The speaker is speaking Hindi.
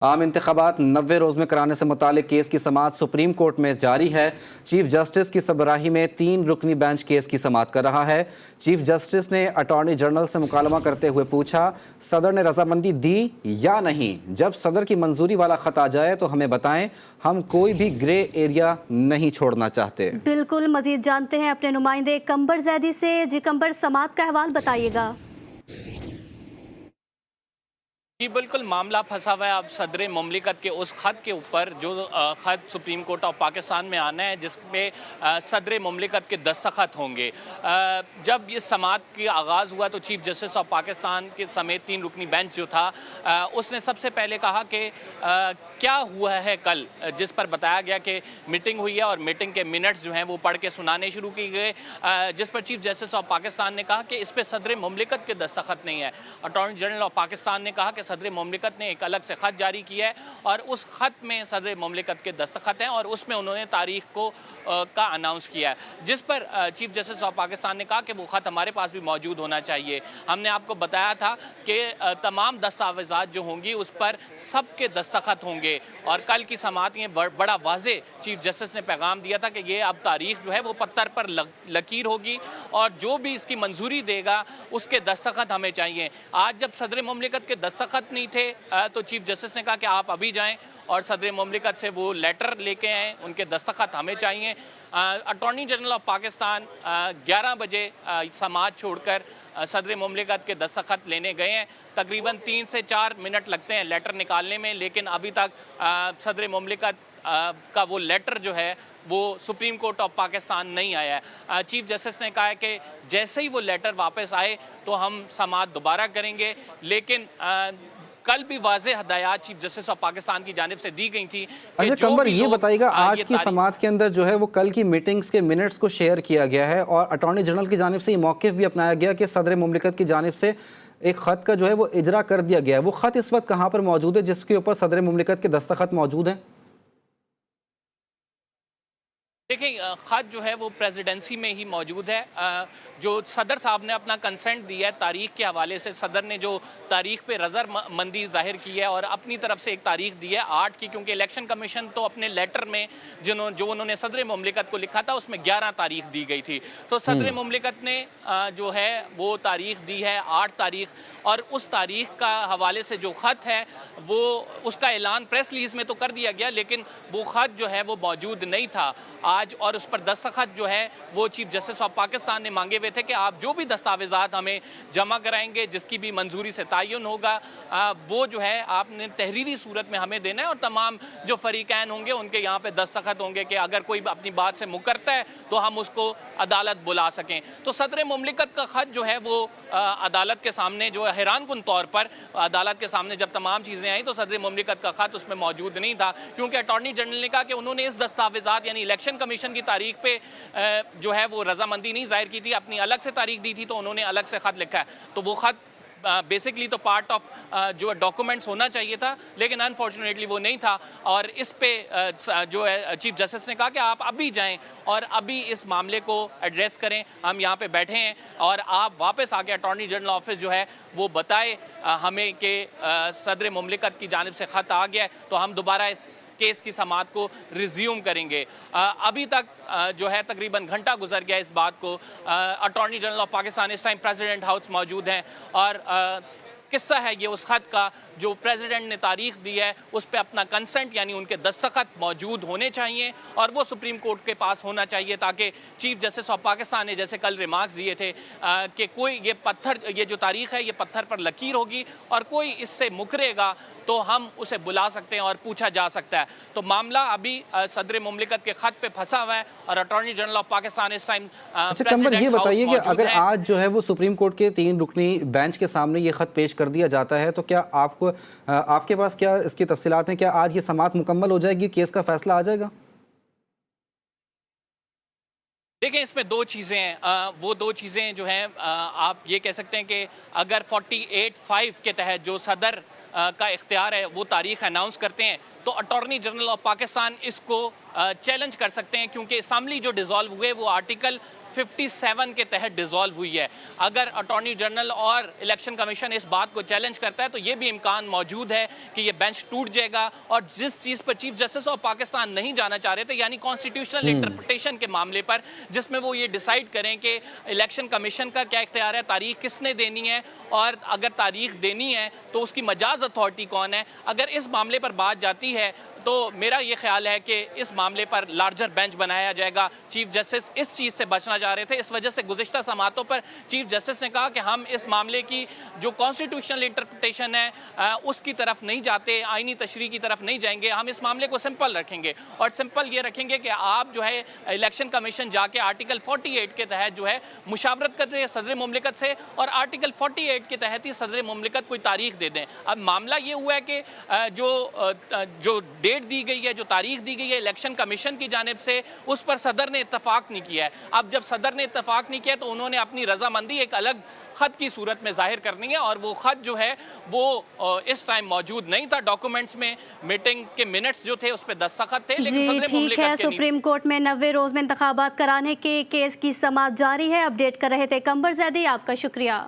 आम इंतखाबात 90 रोज में कराने से मुतालिक केस की समाअत सुप्रीम कोर्ट में जारी है। चीफ जस्टिस की सरबराही में 3 रुकनी बेंच केस की समाअत कर रहा है। चीफ जस्टिस ने अटॉर्नी जनरल से मुकालमा करते हुए पूछा, सदर ने रजामंदी दी या नहीं? जब सदर की मंजूरी वाला खत आ जाए तो हमें बताएं, हम कोई भी ग्रे एरिया नहीं छोड़ना चाहते। बिल्कुल, मजीद जानते हैं अपने नुमाइंदे कंबर जैदी से। जी कंबर, समाअत का अहवाल बताइएगा। जी बिल्कुल, मामला फंसा हुआ है अब सदर मुमलिकत के उस ख़त के ऊपर जो ख़त सुप्रीम कोर्ट ऑफ पाकिस्तान में आना है, जिसपे सदर मुमलिकत के दस्तखत होंगे। जब इस समाअत की आगाज़ हुआ तो चीफ जस्टिस ऑफ पाकिस्तान के समेत 3 रुकनी बेंच जो था उसने सबसे पहले कहा कि क्या हुआ है कल, जिस पर बताया गया कि मीटिंग हुई है और मीटिंग के मिनट्स जो हैं वो पढ़ के सुनाने शुरू किए गए, जिस पर चीफ जस्टिस ऑफ पाकिस्तान ने कहा कि इस पर सदर मुमलिकत के दस्तखत नहीं है। अटॉर्नी जनरल ऑफ पाकिस्तान ने कहा कि सदर मुमलिकत ने एक अलग से ख़त जारी किया है और उस ख़त में सदर मुमलिकत के दस्तखत हैं और उसमें उन्होंने तारीख को का अनाउंस किया है, जिस पर चीफ जस्टिस ऑफ पाकिस्तान ने कहा कि वो ख़त हमारे पास भी मौजूद होना चाहिए। हमने आपको बताया था कि तमाम दस्तावेज़ात जो होंगी उस पर सबके दस्तखत होंगे और कल की समाअत में बड़ा वाज़े चीफ जस्टिस ने पैगाम दिया था कि ये अब तारीख जो है वो पत्थर पर लकीर होगी और जो भी इसकी मंजूरी देगा उसके दस्तखत हमें चाहिए। आज जब सदर मुमलिकत के दस्तखत नहीं थे तो चीफ जस्टिस ने कहा कि आप अभी जाएं और सदर मुमलिकत से वो लेटर लेके आएँ, उनके दस्तखत हमें चाहिए। अटॉर्नी जनरल ऑफ पाकिस्तान 11 बजे समाअत छोड़कर सदर मुमलिकत के दस्तखत लेने गए हैं। तकरीबन 3 से 4 मिनट लगते हैं लेटर निकालने में, लेकिन अभी तक सदर मुमलिकत का वो लेटर जो है वो सुप्रीम कोर्ट ऑफ पाकिस्तान नहीं आया है। चीफ जस्टिस ने कहा है कि जैसे ही वो लेटर वापस आए तो हम समाअत दोबारा करेंगे, लेकिन कल भी वाज़े हदायत चीफ जस्टिस ऑफ पाकिस्तान की जानिब से दी गई थी। अच्छा कंबर, ये बताइएगा, आज की समाअत के अंदर जो है वो कल की मीटिंग्स के मिनट्स को शेयर किया गया है और अटॉर्नी जनरल की जानिब से ये मौक़िफ़ भी अपनाया गया कि सदर मुमलिकत की जानिब से एक ख़त का जो है वो इजरा कर दिया गया है। वो ख़त इस वक्त कहाँ पर मौजूद है जिसके ऊपर सदर मुमलिकत के दस्तखत मौजूद हैं? देखिए, ख़त जो है वो प्रेसिडेंसी में ही मौजूद है। जो सदर साहब ने अपना कंसेंट दिया है तारीख के हवाले से, सदर ने जो तारीख पे रज़ामंदी ज़ाहिर की है और अपनी तरफ से एक तारीख दी है 8 की, क्योंकि इलेक्शन कमीशन तो अपने लेटर में जो उन्होंने सदर मुमलिकत को लिखा था उसमें 11 तारीख दी गई थी। तो सदर मुमलिकत ने जो है वो तारीख दी है 8 तारीख, और उस तारीख का हवाले से जो ख़त है वो उसका ऐलान प्रेस रिलीज़ में तो कर दिया गया, लेकिन वो ख़त जो है वो मौजूद नहीं था आज, और उस पर दस्तखत जो है वो चीफ जस्टिस ऑफ पाकिस्तान ने मांगे हुए थे कि आप जो भी दस्तावेज़ात हमें जमा कराएंगे, जिसकी भी मंजूरी से तयन होगा, वो जो है आपने तहरीरी सूरत में हमें देना है और तमाम जो फरीकैन होंगे उनके यहाँ पे दस्तखत होंगे कि अगर कोई अपनी बात से मुकरता है तो हम उसको अदालत बुला सकें। तो सदर मुमलिकत का ख़त जो है वो अदालत के सामने जो हैरान कुन तौर पर अदालत के सामने जब तमाम चीज़ें आई तो सदर मुमलिकत का ख़त उसमें मौजूद नहीं था, क्योंकि अटॉर्नी जनरल ने कहा कि उन्होंने इस दस्तावेज़ात यानी इलेक्शन कमीशन की तारीख पे जो है वो रजामंदी नहीं जाहिर की थी, अपनी अलग से तारीख दी थी, तो उन्होंने अलग से ख़त लिखा है। तो वो ख़त बेसिकली तो पार्ट ऑफ जो डॉक्यूमेंट्स होना चाहिए था, लेकिन अनफॉर्चुनेटली वो नहीं था, और इस पे जो है चीफ जस्टिस ने कहा कि आप अभी जाएं और अभी इस मामले को एड्रेस करें, हम यहाँ पे बैठे हैं और आप वापस आके अटॉर्नी जनरल ऑफिस जो है वो बताए हमें कि सदर मुमलिकत की जानिब से ख़त आ गया है, तो हम दोबारा इस केस की समाअत को रिज्यूम करेंगे। अभी तक जो है तकरीबन घंटा गुजर गया इस बात को। अटॉर्नी जनरल ऑफ पाकिस्तान इस टाइम प्रेसिडेंट हाउस मौजूद हैं और किस्सा है ये उस ख़त का जो प्रेसिडेंट ने तारीख दी है उस पर अपना कंसेंट यानी उनके दस्तखत मौजूद होने चाहिए और वो सुप्रीम कोर्ट के पास होना चाहिए, ताकि चीफ जस्टिस ऑफ पाकिस्तान ने जैसे कल रिमार्क्स दिए थे कि कोई ये जो तारीख है ये पत्थर पर लकीर होगी और कोई इससे मुकरेगा तो हम उसे बुला सकते हैं और पूछा जा सकता है। तो मामला अभी सदर मुमलिकत के ख़त पे फंसा हुआ है और अटॉर्नी जनरल ऑफ पाकिस्तान इस टाइम अच्छा कंबर, ये बताइए कि अगर आज जो है वो सुप्रीम कोर्ट के 3 रुकनी बेंच के सामने ये ख़त पेश कर दिया जाता है तो क्या आपके पास क्या इसकी तफसीलात हैं? क्या आज ये समाअत मुकम्मल हो जाएगी, केस का फैसला आ जाएगा? देखिए, इसमें 2 चीज़ें हैं। वो 2 चीज़ें जो हैं आप ये कह सकते हैं कि अगर 48(5) के तहत जो सदर का इख्तियार है वो तारीख अनाउंस करते हैं तो अटॉर्नी जनरल ऑफ पाकिस्तान इसको चैलेंज कर सकते हैं, क्योंकि असम्बली जो डिज़ोल्व हुए वो आर्टिकल 57 के तहत डिसॉल्व हुई है। अगर अटॉर्नी जनरल और इलेक्शन कमीशन इस बात को चैलेंज करता है तो ये भी इम्कान मौजूद है कि ये बेंच टूट जाएगा। और जिस चीज़ पर चीफ जस्टिस ऑफ पाकिस्तान नहीं जाना चाह रहे थे, यानी कॉन्स्टिट्यूशनल इंटरप्रिटेशन के मामले पर, जिसमें वो ये डिसाइड करें कि इलेक्शन कमीशन का क्या इख्तियार है, तारीख किसने देनी है, और अगर तारीख देनी है तो उसकी मजाज अथॉरिटी कौन है। अगर इस मामले पर बात जाती है तो मेरा ये ख्याल है कि इस मामले पर लार्जर बेंच बनाया जाएगा। चीफ जस्टिस इस चीज़ से बचना चाह रहे थे, इस वजह से गुज़िश्ता समातों पर चीफ जस्टिस ने कहा कि हम इस मामले की जो कॉन्स्टिट्यूशनल इंटरप्रिटेशन है उसकी तरफ नहीं जाते, आईनी तशरीह की तरफ नहीं जाएंगे, हम इस मामले को सिंपल रखेंगे। और सिंपल ये रखेंगे कि आप जो है इलेक्शन कमीशन जाके आर्टिकल 48 के तहत जो है मुशावरत कर रहे हैं सदर मुमलिकत से, और आर्टिकल 48 के तहत ही सदर मुमलिकत कोई तारीख दे दें। अब मामला ये हुआ है कि जो डेट दी गई है, जो तारीख दी गई है इलेक्शन कमीशन की जानिब से, उस पर सदर ने इत्तफाक नहीं किया है। अब जब सदर ने इत्तफाक नहीं किया तो उन्होंने अपनी रजामंदी एक अलग खत की सूरत में जाहिर करनी है, और वो खत जो है वो इस टाइम मौजूद नहीं था डॉक्यूमेंट्स में। मीटिंग के मिनट्स जो थे उस पर दस्तखत थे, लेकिन जी ठीक है। सुप्रीम कोर्ट में 90 रोज में इंतखाबात कराने के केस की समाअत जारी है। अपडेट कर रहे थे कंबर ज़ैदी, आपका शुक्रिया।